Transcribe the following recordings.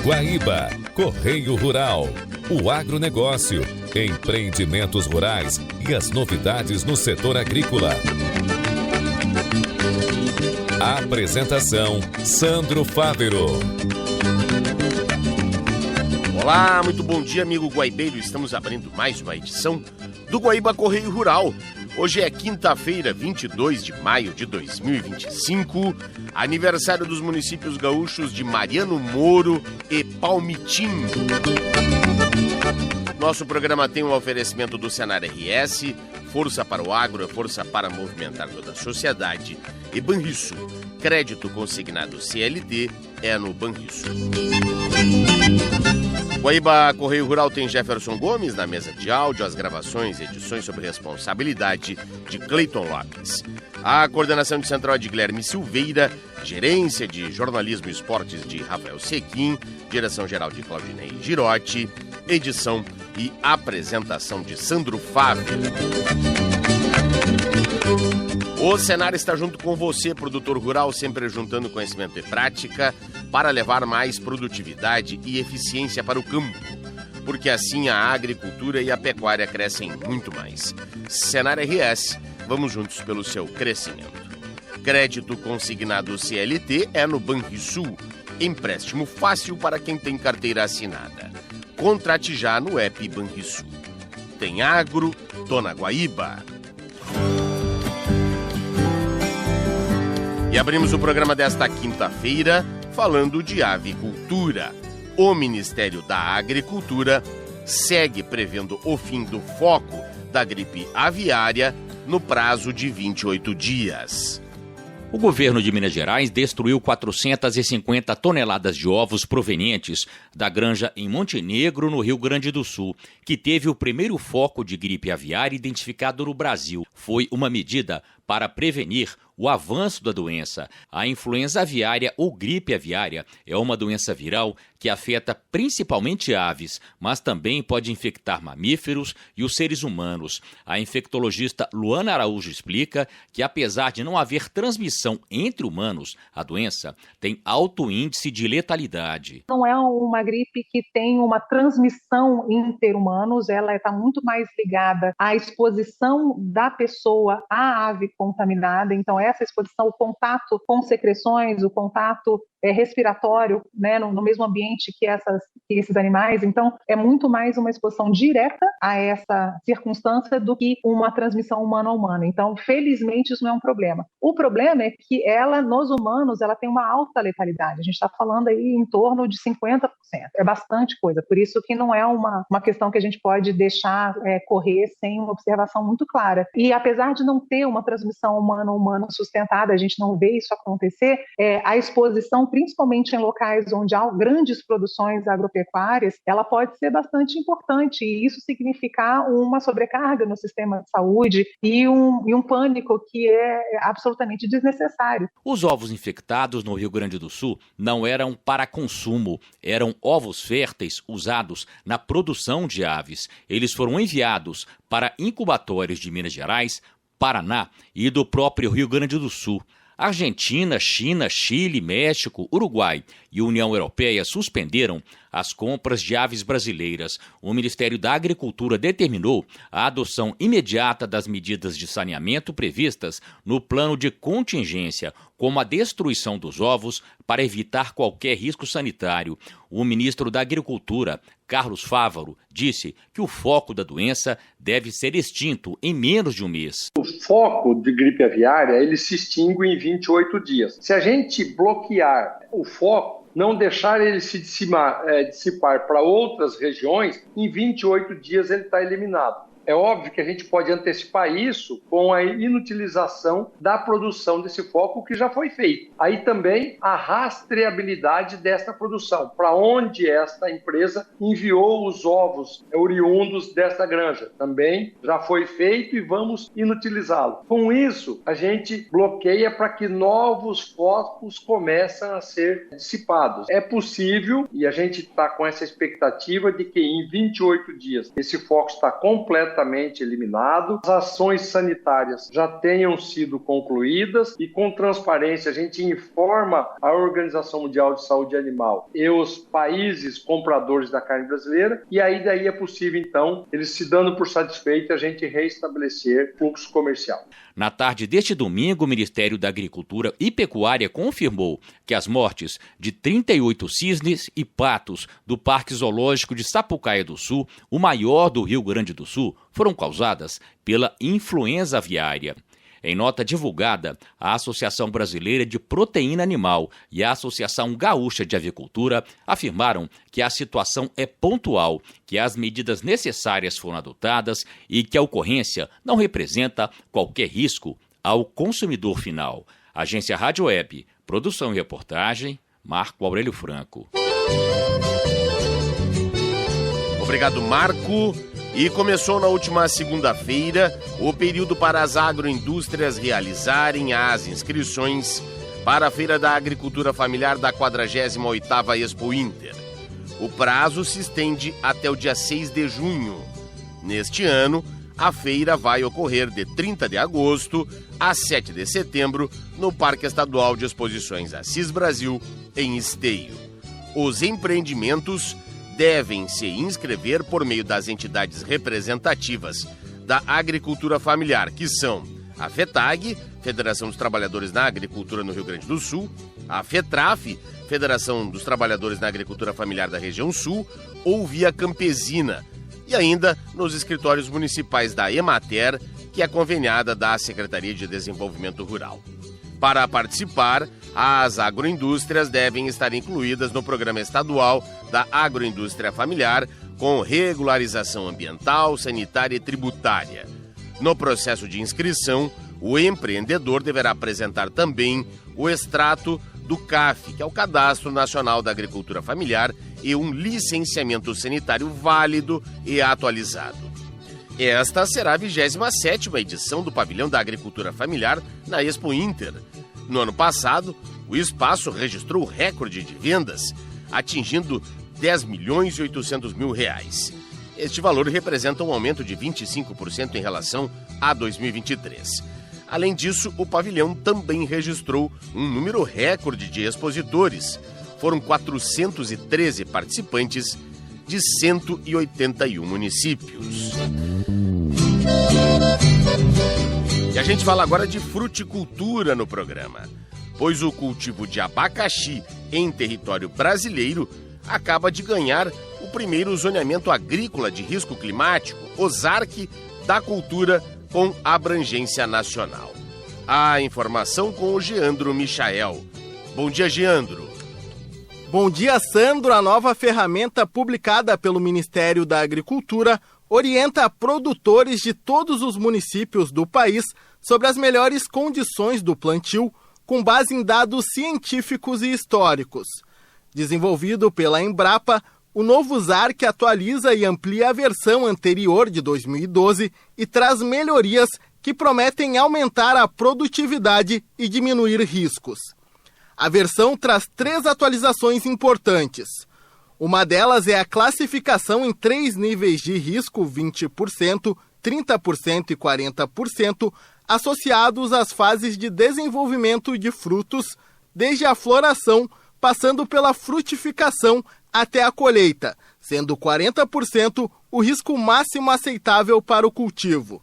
Guaíba, Correio Rural, o agronegócio, empreendimentos rurais e as novidades no setor agrícola. Apresentação, Sandro Fávero. Olá, muito bom dia, amigo guaibeiro. Estamos abrindo mais uma edição do Guaíba Correio Rural. Hoje é quinta-feira, 22 de maio de 2025, aniversário dos municípios gaúchos de Mariano Moro e Palmitim. Nosso programa tem um oferecimento do Senar RS, força para o agro, força para movimentar toda a sociedade. E Banrisul, crédito consignado CLT é no Banrisul. Guaíba Correio Rural tem Jefferson Gomes na mesa de áudio, as gravações e edições sob responsabilidade de Cleiton Lopes. A coordenação de central é de Guilherme Silveira, gerência de jornalismo e esportes de Rafael Sequim, direção-geral de Claudinei Girotti, edição e apresentação de Sandro Fávero. O Senar está junto com você, produtor rural, sempre juntando conhecimento e prática para levar mais produtividade e eficiência para o campo, porque assim a agricultura e a pecuária crescem muito mais. Senar RS, vamos juntos pelo seu crescimento. Crédito consignado CLT é no Banrisul, empréstimo fácil para quem tem carteira assinada. Contrate já no app Banrisul. Tem agro, tô na Guaíba. E abrimos o programa desta quinta-feira falando de avicultura. O Ministério da Agricultura segue prevendo o fim do foco da gripe aviária no prazo de 28 dias. O governo de Minas Gerais destruiu 450 toneladas de ovos provenientes da granja em Montenegro, no Rio Grande do Sul, que teve o primeiro foco de gripe aviária identificado no Brasil. Foi uma medida para prevenir o avanço da doença. A influenza aviária ou gripe aviária é uma doença viral que afeta principalmente aves, mas também pode infectar mamíferos e os seres humanos. A infectologista Luana Araújo explica que, apesar de não haver transmissão entre humanos, a doença tem alto índice de letalidade. Não é uma gripe que tem uma transmissão interhumanos, ela está muito mais ligada à exposição da pessoa à ave contaminada. Então, essa exposição, o contato com secreções, o contato respiratório, né, no mesmo ambiente que esses animais. Então, é muito mais uma exposição direta a essa circunstância do que uma transmissão humana a humana. Então, felizmente, isso não é um problema. O problema é que ela, nos humanos, ela tem uma alta letalidade. A gente está falando aí em torno de 50%. É bastante coisa. Por isso que não é uma questão que a gente pode deixar correr sem uma observação muito clara. E apesar de não ter uma transmissão humana-humana sustentada, a gente não vê isso acontecer, a exposição, principalmente em locais onde há grandes produções agropecuárias, ela pode ser bastante importante e isso significar uma sobrecarga no sistema de saúde e um pânico que é absolutamente desnecessário. Os ovos infectados no Rio Grande do Sul não eram para consumo, eram ovos férteis usados na produção de aves. Eles foram enviados para incubatórios de Minas Gerais, Paraná e do próprio Rio Grande do Sul. Argentina, China, Chile, México, Uruguai e União Europeia suspenderam as compras de aves brasileiras. O Ministério da Agricultura determinou a adoção imediata das medidas de saneamento previstas no plano de contingência, como a destruição dos ovos para evitar qualquer risco sanitário. O ministro da Agricultura, Carlos Fávaro, disse que o foco da doença deve ser extinto em menos de um mês. O foco de gripe aviária, ele se extingue em 28 dias. Se a gente bloquear o foco, não deixar ele se dissipar para outras regiões, em 28 dias ele está eliminado. É óbvio que a gente pode antecipar isso com a inutilização da produção desse foco que já foi feito. Aí também a rastreabilidade desta produção, para onde esta empresa enviou os ovos oriundos dessa granja. Também já foi feito e vamos inutilizá-lo. Com isso, a gente bloqueia para que novos focos comecem a ser dissipados. É possível, e a gente está com essa expectativa de que em 28 dias esse foco está completamente completamente eliminado, as ações sanitárias já tenham sido concluídas e com transparência a gente informa a Organização Mundial de Saúde Animal e os países compradores da carne brasileira, e aí daí é possível então, eles se dando por satisfeito, a gente reestabelecer fluxo comercial. Na tarde deste domingo, o Ministério da Agricultura e Pecuária confirmou que as mortes de 38 cisnes e patos do Parque Zoológico de Sapucaia do Sul, o maior do Rio Grande do Sul, foram causadas pela influenza aviária. Em nota divulgada, a Associação Brasileira de Proteína Animal e a Associação Gaúcha de Avicultura afirmaram que a situação é pontual, que as medidas necessárias foram adotadas e que a ocorrência não representa qualquer risco ao consumidor final. Agência Rádio Web, produção e reportagem, Marco Aurélio Franco. Obrigado, Marco. E começou na última segunda-feira o período para as agroindústrias realizarem as inscrições para a Feira da Agricultura Familiar da 48ª Expo Inter. O prazo se estende até o dia 6 de junho. Neste ano, a feira vai ocorrer de 30 de agosto a 7 de setembro no Parque Estadual de Exposições Assis Brasil, em Esteio. Os empreendimentos devem se inscrever por meio das entidades representativas da agricultura familiar, que são a FETAG, Federação dos Trabalhadores na Agricultura no Rio Grande do Sul, a FETRAF, Federação dos Trabalhadores na Agricultura Familiar da Região Sul, ou Via Campesina, e ainda nos escritórios municipais da EMATER, que é conveniada da Secretaria de Desenvolvimento Rural. Para participar, as agroindústrias devem estar incluídas no Programa Estadual da Agroindústria Familiar, com regularização ambiental, sanitária e tributária. No processo de inscrição, o empreendedor deverá apresentar também o extrato do CAF, que é o Cadastro Nacional da Agricultura Familiar, e um licenciamento sanitário válido e atualizado. Esta será a 27ª edição do Pavilhão da Agricultura Familiar na Expo Inter. No ano passado, o espaço registrou recorde de vendas, atingindo R$10.800.000. Este valor representa um aumento de 25% em relação a 2023. Além disso, o pavilhão também registrou um número recorde de expositores. Foram 413 participantes de 181 municípios. E a gente fala agora de fruticultura no programa, pois o cultivo de abacaxi em território brasileiro acaba de ganhar o primeiro zoneamento agrícola de risco climático, o ZARC, da cultura com abrangência nacional. A informação com o Geandro Michael. Bom dia, Geandro. Bom dia, Sandro. A nova ferramenta publicada pelo Ministério da Agricultura orienta produtores de todos os municípios do país sobre as melhores condições do plantio, com base em dados científicos e históricos. Desenvolvido pela Embrapa, o novo ZARC atualiza e amplia a versão anterior de 2012 e traz melhorias que prometem aumentar a produtividade e diminuir riscos. A versão traz 3 atualizações importantes. Uma delas é a classificação em 3 níveis de risco, 20%, 30% e 40%, associados às fases de desenvolvimento de frutos, desde a floração, passando pela frutificação até a colheita, sendo 40% o risco máximo aceitável para o cultivo.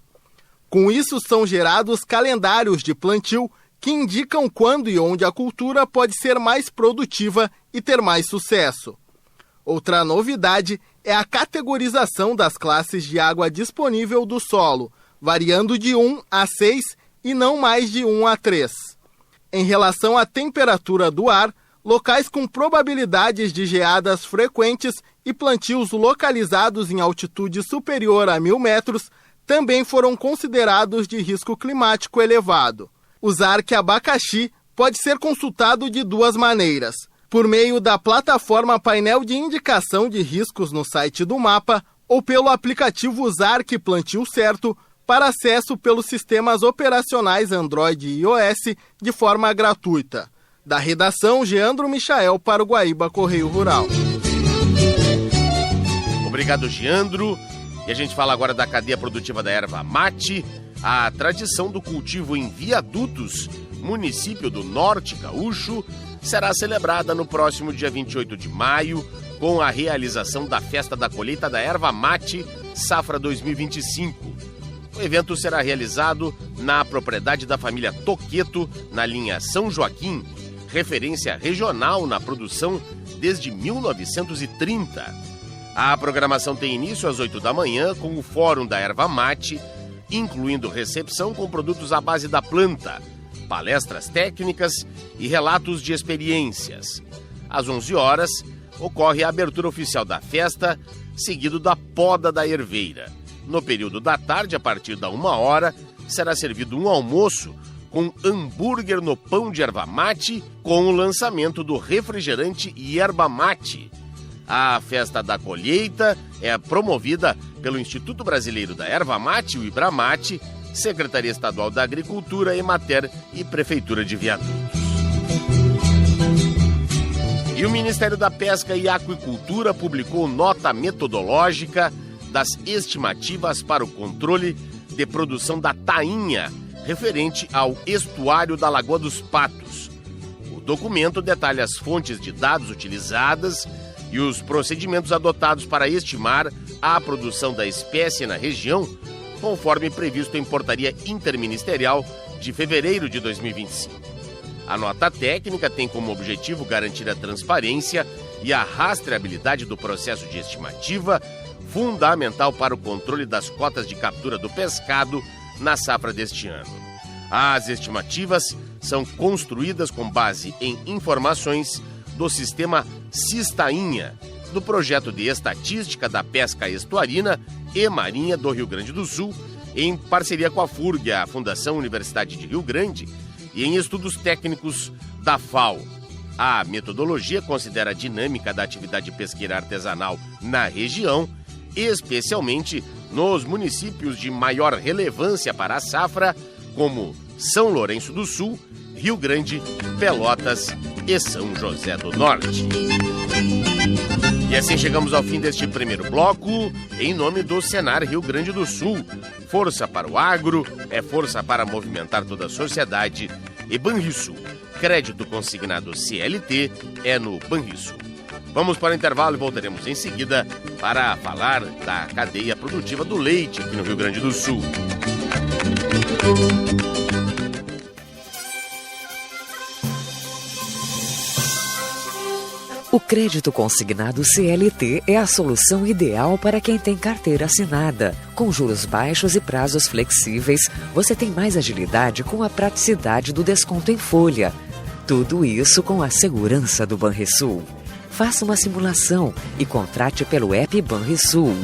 Com isso, são gerados calendários de plantio que indicam quando e onde a cultura pode ser mais produtiva e ter mais sucesso. Outra novidade é a categorização das classes de água disponível do solo, variando de 1 a 6 e não mais de 1 a 3. Em relação à temperatura do ar, locais com probabilidades de geadas frequentes e plantios localizados em altitude superior a 1.000 metros também foram considerados de risco climático elevado. O ZARC Abacaxi pode ser consultado de 2 maneiras: por meio da plataforma Painel de Indicação de Riscos no site do mapa ou pelo aplicativo ZARC Plantio Certo, para acesso pelos sistemas operacionais Android e iOS de forma gratuita. Da redação, Geandro Michael para o Guaíba Correio Rural. Obrigado, Geandro. E a gente fala agora da cadeia produtiva da erva mate. A tradição do cultivo em Viadutos, município do Norte Gaúcho, será celebrada no próximo dia 28 de maio, com a realização da Festa da Colheita da Erva Mate, safra 2025. O evento será realizado na propriedade da família Toqueto, na linha São Joaquim, referência regional na produção desde 1930. A programação tem início às 8 da manhã com o Fórum da Erva Mate, incluindo recepção com produtos à base da planta, palestras técnicas e relatos de experiências. Às 11 horas, ocorre a abertura oficial da festa, seguido da poda da erveira. No período da tarde, a partir da 1h, será servido um almoço com hambúrguer no pão de erva mate, com o lançamento do refrigerante Yerba Mate. A Festa da Colheita é promovida pelo Instituto Brasileiro da Erva Mate, o Ibramate, Secretaria Estadual da Agricultura, Emater e Prefeitura de Viadutos. E o Ministério da Pesca e Aquicultura publicou nota metodológica das estimativas para o controle de produção da tainha, referente ao estuário da Lagoa dos Patos. O documento detalha as fontes de dados utilizadas e os procedimentos adotados para estimar a produção da espécie na região, conforme previsto em portaria interministerial de fevereiro de 2025. A nota técnica tem como objetivo garantir a transparência e a rastreabilidade do processo de estimativa, fundamental para o controle das cotas de captura do pescado na safra deste ano. As estimativas são construídas com base em informações do sistema Cistainha, do projeto de estatística da pesca estuarina e marinha do Rio Grande do Sul, em parceria com a FURG, a Fundação Universidade de Rio Grande, e em estudos técnicos da FAO. A metodologia considera a dinâmica da atividade pesqueira artesanal na região, especialmente nos municípios de maior relevância para a safra, como São Lourenço do Sul, Rio Grande, Pelotas e São José do Norte. E assim chegamos ao fim deste primeiro bloco, em nome do Senar Rio Grande do Sul. Força para o agro, é força para movimentar toda a sociedade. E Banrisul, crédito consignado CLT, é no Banrisul. Vamos para o intervalo e voltaremos em seguida para falar da cadeia produtiva do leite aqui no Rio Grande do Sul. O crédito consignado CLT é a solução ideal para quem tem carteira assinada. Com juros baixos e prazos flexíveis, você tem mais agilidade com a praticidade do desconto em folha. Tudo isso com a segurança do Banrisul. Faça uma simulação e contrate pelo app Banrisul.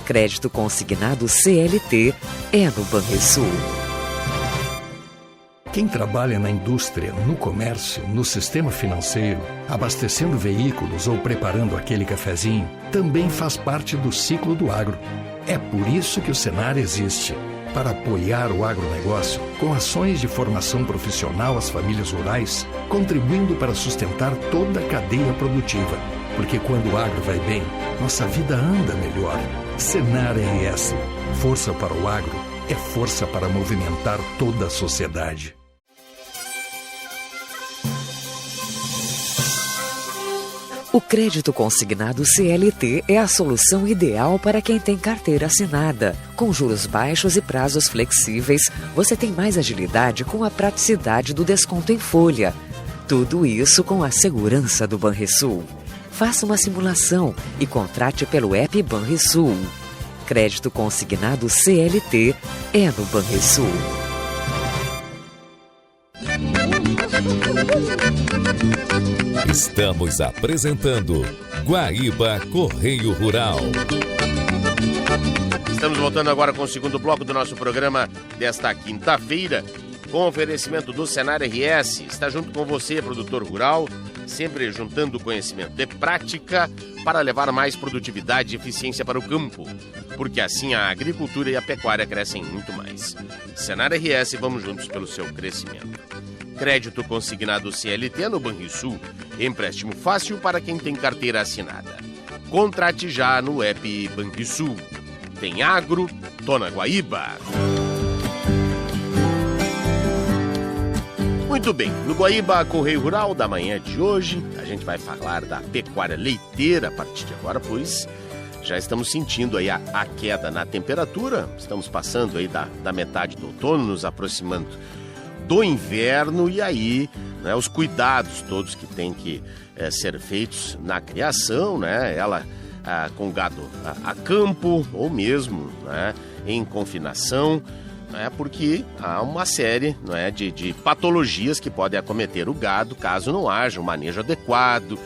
Crédito consignado CLT é no Banrisul. Quem trabalha na indústria, no comércio, no sistema financeiro, abastecendo veículos ou preparando aquele cafezinho, também faz parte do ciclo do agro. É por isso que o Senar existe, para apoiar o agronegócio com ações de formação profissional às famílias rurais, contribuindo para sustentar toda a cadeia produtiva. Porque quando o agro vai bem, nossa vida anda melhor. Senar RS. Força para o agro é força para movimentar toda a sociedade. O crédito consignado CLT é a solução ideal para quem tem carteira assinada. Com juros baixos e prazos flexíveis, você tem mais agilidade com a praticidade do desconto em folha. Tudo isso com a segurança do Banrisul. Faça uma simulação e contrate pelo app Banrisul. Crédito consignado CLT é no Banrisul. Estamos apresentando Guaíba Correio Rural. Estamos voltando agora com o segundo bloco do nosso programa desta quinta-feira, com oferecimento do Senar RS. Está junto com você, produtor rural, sempre juntando conhecimento e prática para levar mais produtividade e eficiência para o campo, porque assim a agricultura e a pecuária crescem muito mais. Senar RS, vamos juntos pelo seu crescimento. Crédito consignado CLT no Banrisul, empréstimo fácil para quem tem carteira assinada. Contrate já no app Banrisul. Tem agro, tô na Guaíba. Muito bem, no Guaíba Correio Rural da manhã de hoje, a gente vai falar da pecuária leiteira a partir de agora, pois já estamos sentindo aí a queda na temperatura, estamos passando aí da metade do outono, nos aproximando do inverno, e aí, né, os cuidados todos que tem que ser feitos na criação, né, ela com gado a campo ou mesmo, né, em confinação, né, porque há uma série, né, de patologias que podem acometer o gado caso não haja um manejo adequado,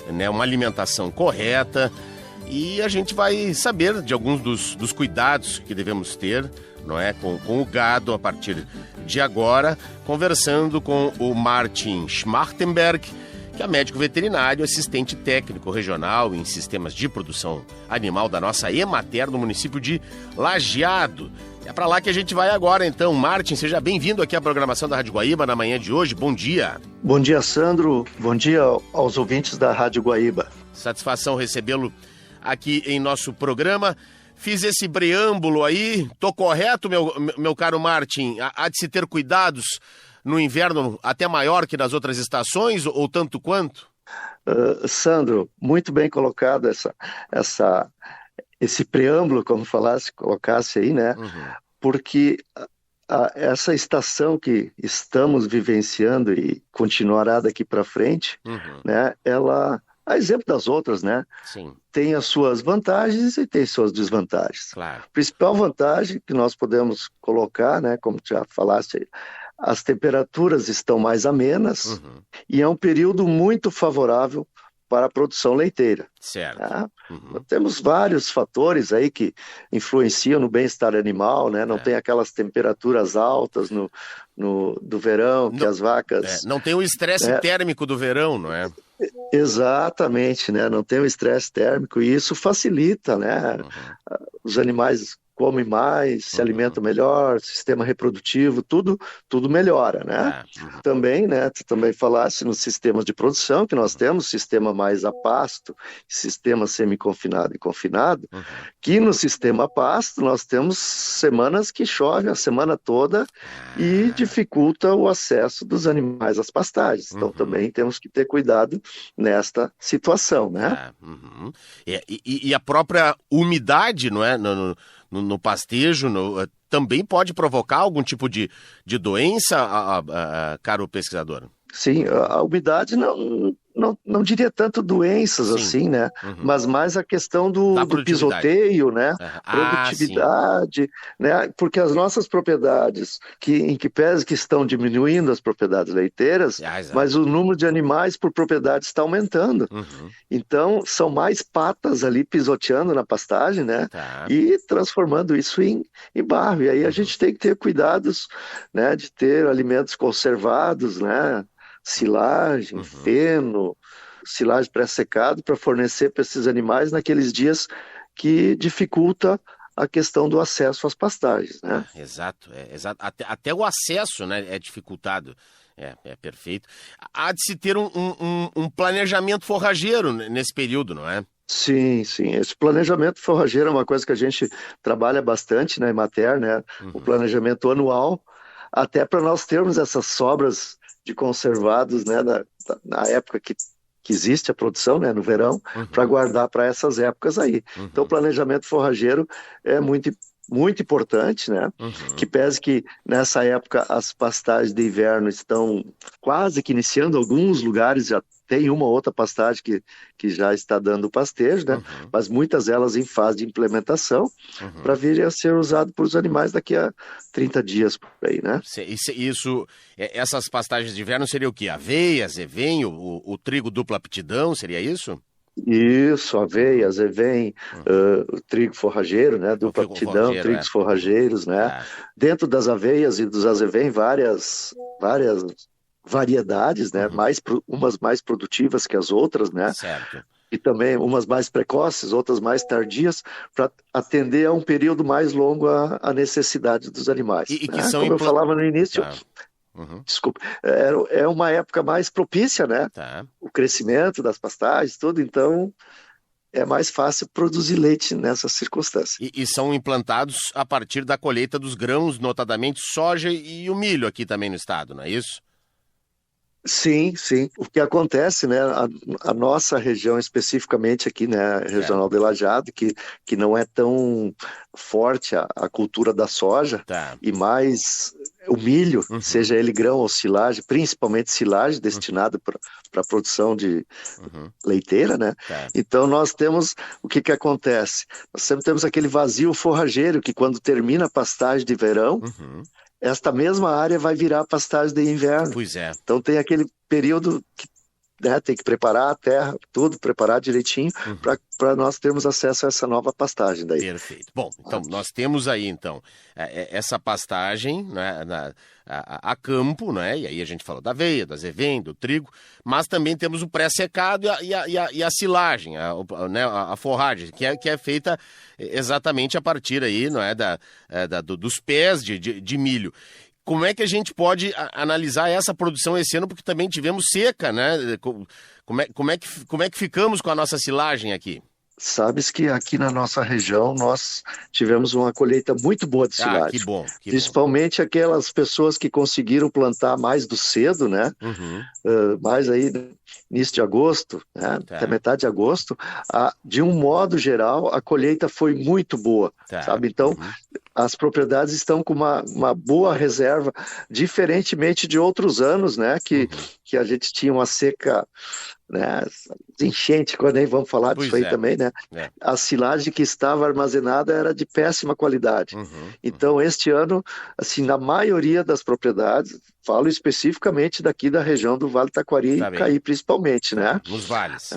né, uma alimentação correta, e a gente vai saber de alguns dos cuidados que devemos ter, não é, com o gado a partir de agora, conversando com o Martin Schmartenberg, que é médico veterinário, assistente técnico regional em sistemas de produção animal da nossa Emater no município de Lajeado. É para lá que a gente vai agora, então. Martin, seja bem-vindo aqui à programação da Rádio Guaíba na manhã de hoje. Bom dia. Bom dia, Sandro. Bom dia aos ouvintes da Rádio Guaíba. Satisfação recebê-lo aqui em nosso programa. Fiz esse preâmbulo aí. Tô correto, meu caro Martin? Há de se ter cuidados no inverno até maior que nas outras estações, ou tanto quanto? Sandro, muito bem colocado esse preâmbulo, como colocasse aí, né? Uhum. Porque essa estação que estamos vivenciando e continuará daqui para frente, uhum, né? Ela, a exemplo das outras, né? Sim. Tem as suas vantagens e tem suas desvantagens. Claro. A principal vantagem que nós podemos colocar, né? Como já falaste aí, as temperaturas estão mais amenas, uhum, e é um período muito favorável para a produção leiteira. Certo. Tá? Uhum. Temos vários fatores aí que influenciam no bem-estar animal, né? Não tem aquelas temperaturas altas do verão, que as vacas... Não tem o estresse térmico do verão, não é? Exatamente, né? Não tem o estresse térmico, e isso facilita, né? Uhum. Os animais comem mais, se alimentam melhor, sistema reprodutivo, tudo melhora, né? Também, né, tu também falaste nos sistemas de produção, que nós temos sistema mais a pasto, sistema semi-confinado e confinado, que no sistema a pasto nós temos semanas que chove a semana toda e dificulta o acesso dos animais às pastagens. Então também temos que ter cuidado nesta situação, né? E a própria umidade, não é? No pastejo, também pode provocar algum tipo de doença, caro pesquisador? Sim, a umidade não diria tanto doenças, sim, assim, né? Uhum. Mas mais a questão do pisoteio, né? Produtividade, né? Porque as nossas propriedades, em que pese que estão diminuindo as propriedades leiteiras, mas o número de animais por propriedade está aumentando. Uhum. Então, são mais patas ali pisoteando na pastagem, né? Tá. E transformando isso em barro. E aí a gente tem que ter cuidados, né? De ter alimentos conservados, né? Silagem, feno, silagem pré-secado para fornecer para esses animais naqueles dias que dificulta a questão do acesso às pastagens, né? Exato. Até o acesso, né, é dificultado. É perfeito. Há de se ter um planejamento forrageiro nesse período, não é? Sim. Esse planejamento forrageiro é uma coisa que a gente trabalha bastante na Emater, né? O planejamento anual, até para nós termos essas sobras de conservados, né, na época que existe a produção, né, no verão, para guardar para essas épocas aí. Então o planejamento forrageiro é muito importante, né? Que pese que nessa época as pastagens de inverno estão quase que iniciando, alguns lugares já tem uma ou outra pastagem que já está dando pastejo, né? Mas muitas delas em fase de implementação para vir a ser usado por os animais daqui a 30 dias por aí, né? Essas pastagens de inverno seriam o quê? Aveia, azevém, o trigo dupla aptidão, seria isso? Isso, aveia, azevém, o trigo forrageiro, né? Dupla aptidão, trigos forrageiros, né? Dentro das aveias e dos azevém, várias variedades, né? Umas mais produtivas que as outras, né? Certo. E também umas mais precoces, outras mais tardias, para atender a um período mais longo a necessidade dos animais. E que né? são Como eu falava no início, desculpa, é uma época mais propícia, né? Tá. O crescimento das pastagens, tudo, então é mais fácil produzir leite nessas circunstâncias. E são implantados a partir da colheita dos grãos, notadamente soja e o milho aqui também no estado, não é isso? Sim, sim. O que acontece, né, a nossa região especificamente aqui, né, regional de Lajeado, que não é tão forte a cultura da soja, e mais o milho, seja ele grão ou silagem, principalmente silagem destinado para a produção de leiteira, né? Então nós temos, o que acontece? Nós sempre temos aquele vazio forrageiro que quando termina a pastagem de verão, esta mesma área vai virar pastagem de inverno. Pois é. Então tem aquele período que, né, tem que preparar a terra, tudo, preparar direitinho, para nós termos acesso a essa nova pastagem daí. Perfeito. Bom, então nós temos aí, então, essa pastagem, né, a campo, né, e aí a gente falou da aveia, do azevém, do trigo, mas também temos o pré-secado e a silagem, a forragem, que é feita exatamente a partir aí, não é, dos pés de milho. Como é que a gente pode analisar essa produção esse ano? Porque também tivemos seca, né? Como é que ficamos com a nossa silagem aqui? Sabes que aqui na nossa região nós tivemos uma colheita muito boa de silagem. Que bom. Principalmente aquelas pessoas que conseguiram plantar mais do cedo, né? Mais aí início de agosto, né? Até metade de agosto. De um modo geral, a colheita foi muito boa, sabe? Então, as propriedades estão com uma boa reserva, diferentemente de outros anos, né? Que a gente tinha uma seca, né, enchente, quando nem vamos falar disso aí também, né? A silagem que estava armazenada era de péssima qualidade. Então, este ano, assim, na maioria das propriedades, falo especificamente daqui da região do Vale do Taquari e Caí principalmente, né? Nos vales.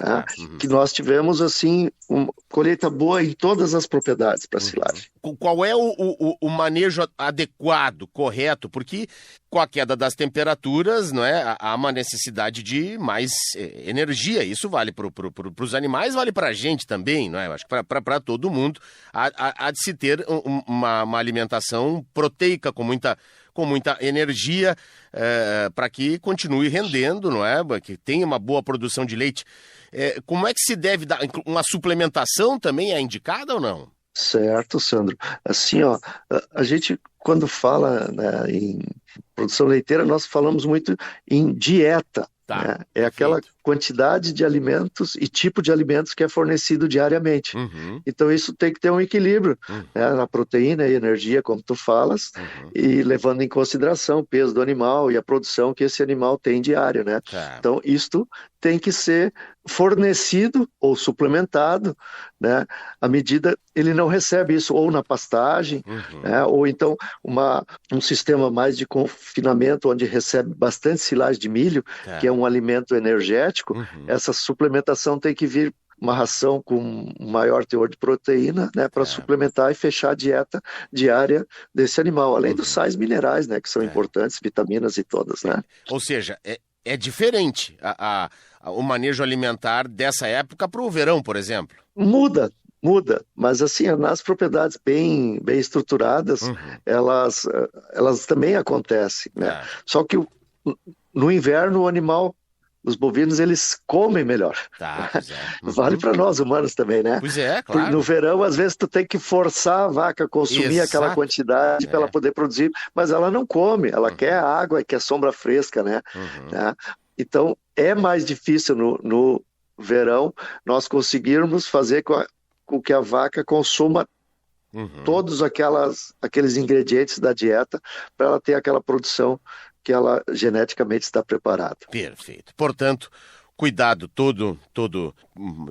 Que nós tivemos, assim, uma colheita boa em todas as propriedades para silagem. Qual é o manejo adequado, correto? Porque com a queda das temperaturas, não é, há uma necessidade de mais energia. Isso vale para os animais, vale para a gente também, não é? Eu acho que para todo mundo há de se ter uma alimentação proteica com muita energia para que continue rendendo, não é? Que tenha uma boa produção de leite. Como é que se deve dar? Uma suplementação também é indicada ou não? Certo, Sandro. Assim, ó, a gente, quando fala, né, em produção leiteira, nós falamos muito em dieta. Né? É aquela quantidade de alimentos e tipo de alimentos que é fornecido diariamente. Então isso tem que ter um equilíbrio, né, na proteína e energia, como tu falas, e levando em consideração o peso do animal e a produção que esse animal tem diária, né? Então isto tem que ser fornecido ou suplementado, né, à medida ele não recebe isso ou na pastagem, né, ou então um sistema mais de confinamento onde recebe bastante silagem de milho, que é um alimento energético. Essa suplementação tem que vir uma ração com maior teor de proteína, né, para suplementar e fechar a dieta diária desse animal, além dos sais minerais, né, que são importantes, vitaminas e todas, né? Ou seja, é diferente o manejo alimentar dessa época para o verão, por exemplo? Muda, mas assim, nas propriedades bem estruturadas, elas também acontecem, né? Só que no inverno o animal, os bovinos, eles comem melhor. Vale para nós humanos também, né? Pois é, claro. No verão, às vezes, tu tem que forçar a vaca a consumir aquela quantidade para ela poder produzir, mas ela não come, ela quer água e quer sombra fresca, né? Então, é mais difícil no verão nós conseguirmos fazer com que a vaca consuma todos aqueles ingredientes da dieta para ela ter aquela produção que ela geneticamente está preparada. Perfeito. Portanto, cuidado todo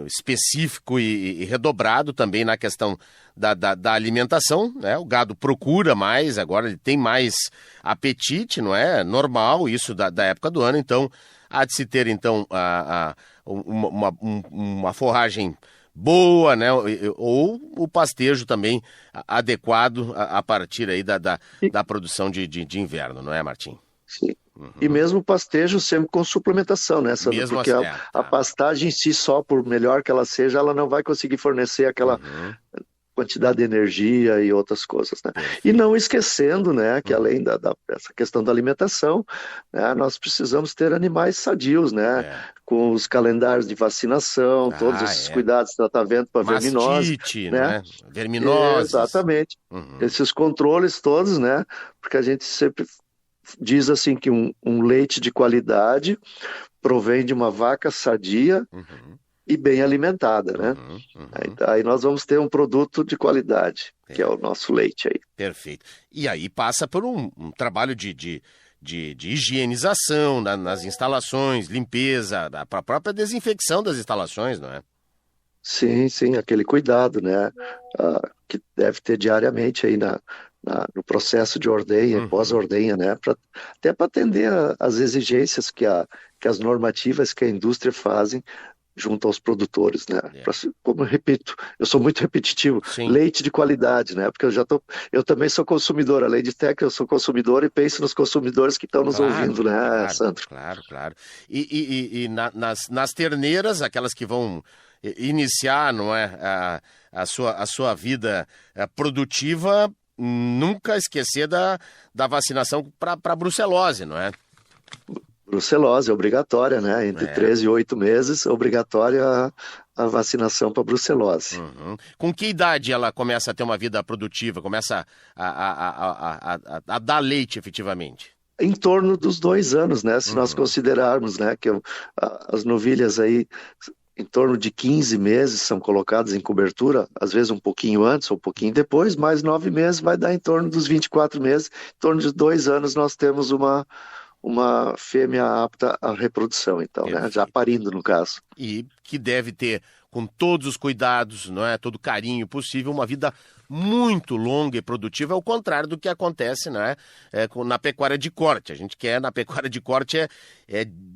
específico e redobrado também na questão da alimentação, né? O gado procura mais, agora ele tem mais apetite, não é? Normal isso da época do ano, então há de se ter então uma forragem boa, né? Ou o pastejo também adequado a partir aí da produção de inverno, não é, Martim? Sim. E mesmo o pastejo sempre com suplementação, né, Sandro? Mesmo porque a pastagem em si só, por melhor que ela seja, ela não vai conseguir fornecer quantidade de energia e outras coisas, né? E não esquecendo, né, que além dessa questão da alimentação, né, nós precisamos ter animais sadios, né? Com os calendários de vacinação, todos esses cuidados, tratamento para verminose, né? Verminose. Exatamente. Esses controles todos, né? Porque a gente sempre diz assim que um leite de qualidade provém de uma vaca sadia e bem alimentada, né? Aí nós vamos ter um produto de qualidade, que é o nosso leite aí. Perfeito. E aí passa por um trabalho de higienização nas instalações, limpeza, a própria desinfecção das instalações, não é? Sim, aquele cuidado, né? Que deve ter diariamente aí no processo de ordenha e pós-ordenha, né? Até para atender às exigências que as normativas que a indústria fazem junto aos produtores, né? Como eu repito, eu sou muito repetitivo, leite de qualidade, né? Porque eu também sou consumidor, além de técnico, eu sou consumidor e penso nos consumidores que estão nos ouvindo, né, Sandro? Claro. E nas terneiras, aquelas que vão iniciar, não é, a sua vida produtiva, nunca esquecer da vacinação para brucelose, não é? Brucelose, obrigatória, né? Entre 13 e 8 meses, obrigatória a vacinação para brucelose. Com que idade ela começa a ter uma vida produtiva, começa a dar leite efetivamente? Em torno dos 2 anos, né? Se nós considerarmos, né, que as novilhas aí, em torno de 15 meses são colocadas em cobertura, às vezes um pouquinho antes ou um pouquinho depois, mais 9 meses vai dar em torno dos 24 meses. Em torno de 2 anos nós temos uma fêmea apta à reprodução, então, né? Já parindo, no caso. E que deve ter, com todos os cuidados, não é, todo o carinho possível, uma vida muito longa e produtiva, ao contrário do que acontece, né, na pecuária de corte. A gente quer, na pecuária de corte,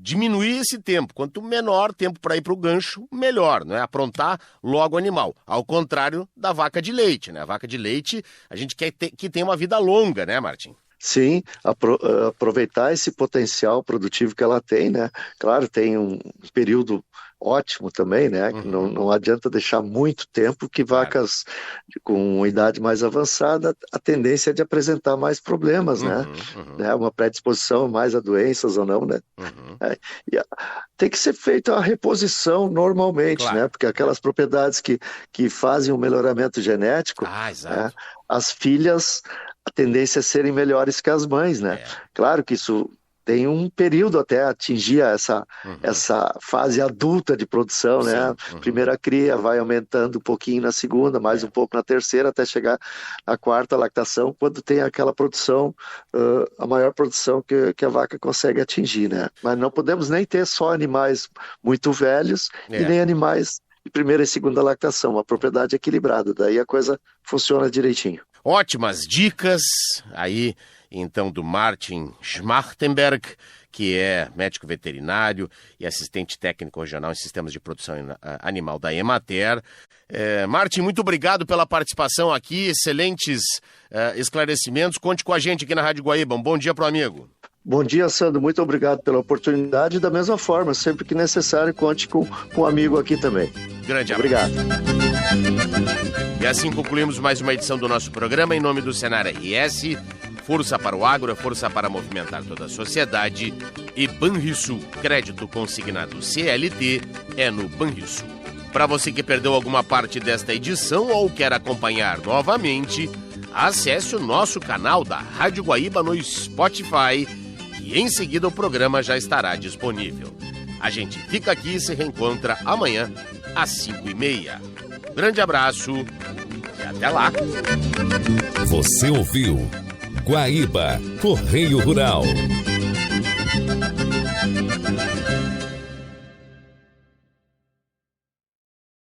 diminuir esse tempo. Quanto menor tempo para ir para o gancho, melhor, não é? Aprontar logo o animal. Ao contrário da vaca de leite, né? A vaca de leite, a gente quer que tenha uma vida longa, né, Martim? Sim, aproveitar esse potencial produtivo que ela tem, né? Claro, tem um período ótimo também, né? Que não adianta deixar muito tempo, que vacas com idade mais avançada, a tendência é de apresentar mais problemas, né? Uma predisposição mais a doenças ou não, né? Tem que ser feita a reposição normalmente, né? Porque aquelas propriedades que fazem o melhoramento genético, né? As filhas, a tendência é serem melhores que as mães, né? Claro que isso tem um período até atingir essa fase adulta de produção, né? Primeira cria, vai aumentando um pouquinho na segunda, mais um pouco na terceira, até chegar na quarta lactação, quando tem aquela produção, a maior produção que a vaca consegue atingir, né? Mas não podemos nem ter só animais muito velhos e nem animais de primeira e segunda lactação, uma propriedade equilibrada, daí a coisa funciona direitinho. Ótimas dicas aí, então, do Martin Schmachtenberg, que é médico veterinário e assistente técnico regional em sistemas de produção animal da Emater. Martin, muito obrigado pela participação aqui, excelentes esclarecimentos. Conte com a gente aqui na Rádio Guaíba. Um bom dia para o amigo. Bom dia, Sandro. Muito obrigado pela oportunidade e, da mesma forma, sempre que necessário, conte com um amigo aqui também. Grande abraço. Obrigado. E assim concluímos mais uma edição do nosso programa. Em nome do Senar RS, força para o agro, força para movimentar toda a sociedade. E Banrisul, crédito consignado CLT, é no Banrisul. Para você que perdeu alguma parte desta edição ou quer acompanhar novamente, acesse o nosso canal da Rádio Guaíba no Spotify e em seguida o programa já estará disponível. A gente fica aqui e se reencontra amanhã às 5h30. Grande abraço e até lá. Você ouviu Guaíba Correio Rural.